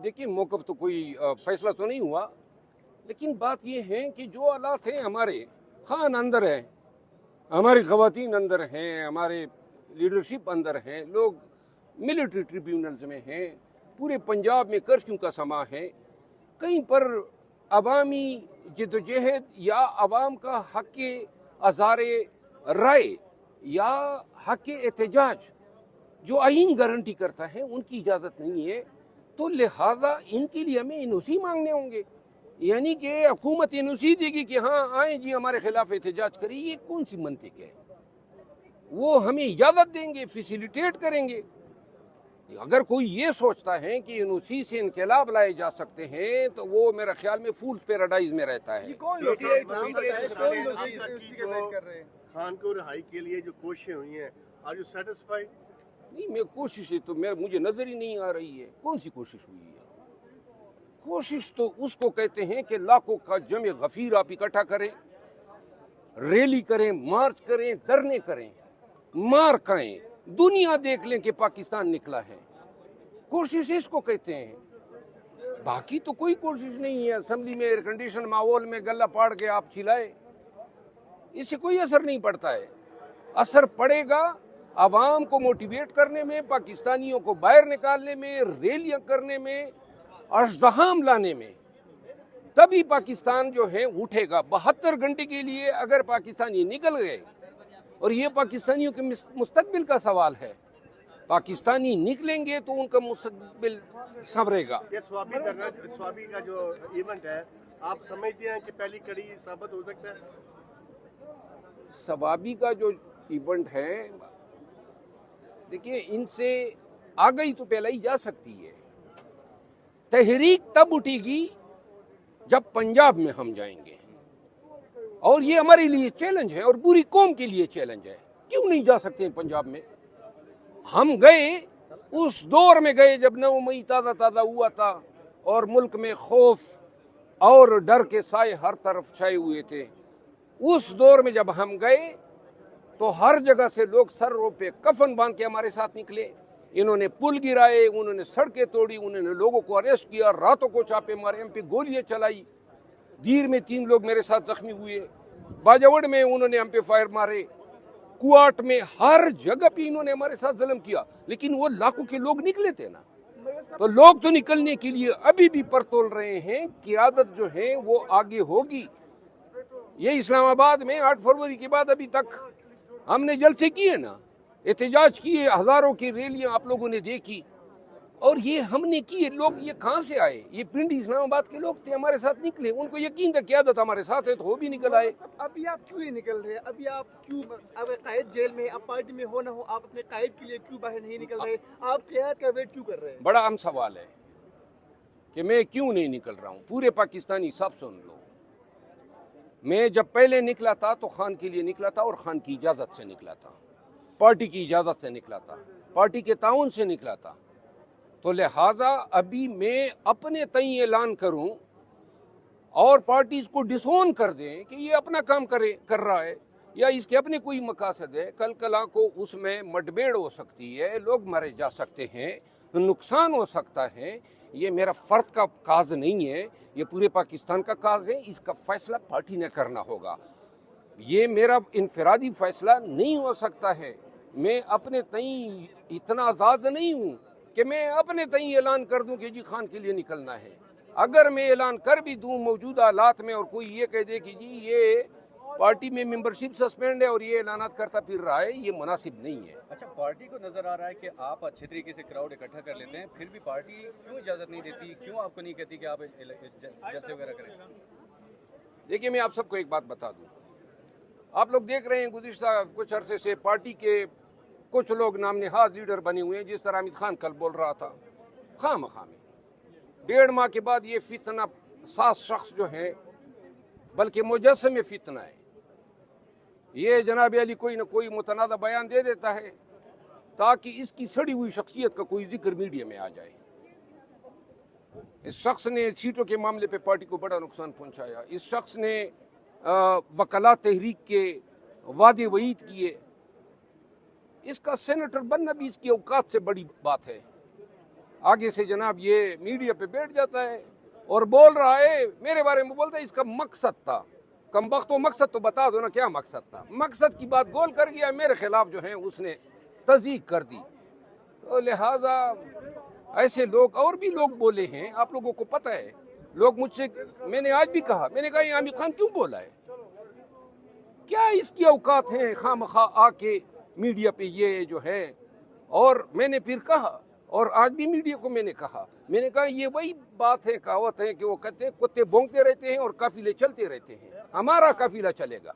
देखिए मौक़िफ़ तो कोई फैसला तो नहीं हुआ, लेकिन बात ये है कि जो हालात हैं हमारे खान अंदर हैं, हमारी ख़वातीन अंदर हैं, हमारे लीडरशिप अंदर हैं, लोग मिलिट्री ट्रिब्यूनल्स में हैं, पूरे पंजाब में कर्फ्यू का समा है, कहीं पर अवामी जद्दोजहद या अवाम का हक़ अज़ारे राय या हक़ एहतजाज जो आइन गारंटी करता है उनकी इजाज़त नहीं है, तो लिहाजा इनके लिए हमें एनओसी मांगने होंगे। यानी कि हुकूमत एनओसी देगी कि हाँ आए जी हमारे खिलाफ एहतजाज करिए, ये कौन सी मंतिक है? वो हमें इजाज़त देंगे, फैसिलिटेट करेंगे। अगर कोई ये सोचता है कि एनओसी से इनकलाब लाए जा सकते हैं तो वो मेरा ख्याल में फूल्स पैराडाइज में रहता है। खान को रिहाई के लिए जो कोशिशें हुई हैं, आर यू सेटिस्फाइड? नहीं, मैं कोशिशें तो मुझे नजर ही नहीं आ रही है। कौन सी कोशिश हुई है? कोशिश तो उसको कहते हैं कि लाखों का जमे गफीर आप इकट्ठा करें, रैली करें, मार्च करें, धरने करें, मार खाएं, दुनिया देख लें कि पाकिस्तान निकला है। कोशिश इसको कहते हैं, बाकी तो कोई कोशिश नहीं है। असेंबली में एयर कंडीशन माहौल में गला पाड़ के आप चिल्लाए, इससे कोई असर नहीं पड़ता है। असर पड़ेगा आवाम को मोटिवेट करने में, पाकिस्तानियों को बाहर निकालने में, रैलियां करने में, अजदहाम लाने में, तभी पाकिस्तान जो है उठेगा। 72 घंटे के लिए अगर पाकिस्तानी निकल गए, और ये पाकिस्तानियों के मुस्तकबिल का सवाल है, पाकिस्तानी निकलेंगे तो उनका मुस्तकबिल संवरेगा। ये स्वाबी का जो इवेंट है, आप समझते हैं कि पहली कड़ी साबित हो सकता है? स्वाबी का जो इवेंट है, देखिए इनसे आगे ही तो फैलाई जा सकती है। तहरीक तब उठेगी जब पंजाब में हम जाएंगे, और ये हमारे लिए चैलेंज है और पूरी कौम के लिए चैलेंज है। क्यों नहीं जा सकते हैं पंजाब में? हम गए, उस दौर में गए जब 9 मई ताज़ा हुआ था और मुल्क में खौफ और डर के साए हर तरफ छाए हुए थे। उस दौर में जब हम गए तो हर जगह से लोग सरों पे कफन बांध के हमारे साथ निकले। इन्होंने पुल गिराए, उन्होंने सड़कें तोड़ी, उन्होंने लोगों को अरेस्ट किया, रातों को छापे मारे, हम पे गोलियां चलाई। दीर में 3 लोग मेरे साथ जख्मी हुए, बाजावड़ में उन्होंने हम पे फायर मारे, कुआट में, हर जगह पे इन्होंने हमारे साथ जुल्म किया। लेकिन वो लाखों के लोग निकले थे ना, तो लोग तो निकलने के लिए अभी भी पर तोल रहे हैं। क़यादत जो है वो आगे होगी। ये इस्लामाबाद में 8 फरवरी के बाद अभी तक हमने जलसे किए ना, एहतजाज किए, हजारों की रैलियां आप लोगों ने देखी, और ये हमने किए। लोग ये कहाँ से आए? ये पिंडी इस्लामाबाद के लोग थे, हमारे साथ निकले, उनको यकीन था क़यादत हमारे साथ है तो वो भी निकल आए। अभी आप क्यों नहीं निकल रहे? अभी आप क्यों, अब कायद जेल में, अब पार्टी में हो ना हो, आप अपने कायद के लिए क्यों बाहर नहीं निकल रहे? आप क़यादत का वेट क्यों कर रहे हैं? बड़ा अहम सवाल है कि मैं क्यों नहीं निकल रहा हूँ। पूरे पाकिस्तानी सब सुन लो, मैं जब पहले निकला था तो खान के लिए निकला था, और खान की इजाज़त से निकला था, पार्टी की इजाज़त से निकला था, पार्टी के ताउन से निकला था। तो लिहाजा अभी मैं अपने तय ऐलान करूं और पार्टी इसको डिसोन कर दें कि ये अपना काम कर रहा है या इसके अपने कोई मकासद है, कल कला को उसमें मुठभेड़ हो सकती है, लोग मारे जा सकते हैं, नुकसान हो सकता है। ये मेरा फ़र्द का काज नहीं है, ये पूरे पाकिस्तान का काज है। इसका फैसला पार्टी ने करना होगा, ये मेरा इनफरादी फैसला नहीं हो सकता है। मैं अपने तय इतना आज़ाद नहीं हूँ कि मैं अपने तय ऐलान कर दूं कि जी खान के लिए निकलना है। अगर मैं ऐलान कर भी दूं मौजूदा हालात में और कोई ये कह दे कि जी ये पार्टी में मेंबरशिप सस्पेंड है और ये ऐलानात करता फिर रहा है, ये मुनासिब नहीं है। अच्छा, पार्टी को नजर आ रहा है कि आप अच्छे तरीके से क्राउड इकट्ठा कर लेते हैं, फिर भी पार्टी क्यों इजाजत नहीं देती? क्यों आपको नहीं कहती कि आप जलसे वगैरह करें? देखिए मैं आप सबको एक बात बता दूं, आप लोग देख रहे हैं गुज़िश्ता कुछ अरसे से पार्टी के कुछ लोग नाम नहाद लीडर बने हुए हैं। जिस तरह हामिद खान कल बोल रहा था, खामखा में 1.5 माह के बाद ये फितना 7 शख्स जो हैं, बल्कि मुजस्सम फितना है, ये जनाब अली कोई ना कोई मुतनाज़ा बयान दे देता है ताकि इसकी सड़ी हुई शख्सियत का कोई जिक्र मीडिया में आ जाए। इस शख्स ने सीटों के मामले पे पार्टी को बड़ा नुकसान पहुंचाया। इस शख्स ने वकला तहरीक के वादे वईद किए। इसका सेनेटर बनना भी इसकी औकात से बड़ी बात है। آگے سے جناب یہ میڈیا پہ بیٹھ جاتا ہے اور بول رہا ہے میرے بارے میں بولتا ہے اس کا مقصد تھا. کم وقت و مقصد تو بتا دو نا کیا مقصد تھا. مقصد کی بات گول کر گیا, میرے خلاف جو ہے اس نے تصدیق کر دی. تو لہٰذا ایسے لوگ اور بھی لوگ بولے ہیں, آپ لوگوں کو پتہ ہے. لوگ مجھ سے, میں نے آج بھی کہا, میں نے کہا یہ عامر خان کیوں بولا ہے, کیا اس کی اوقات ہیں خواہ مخواہ آ کے میڈیا پہ یہ جو ہے. اور میں نے پھر کہا, اور آج بھی میڈیا کو میں نے کہا یہ وہی بات ہے, کہاوت ہے کہ وہ کہتے ہیں کتے بھونکتے رہتے ہیں اور قافلے چلتے رہتے ہیں. ہمارا قافلہ چلے گا.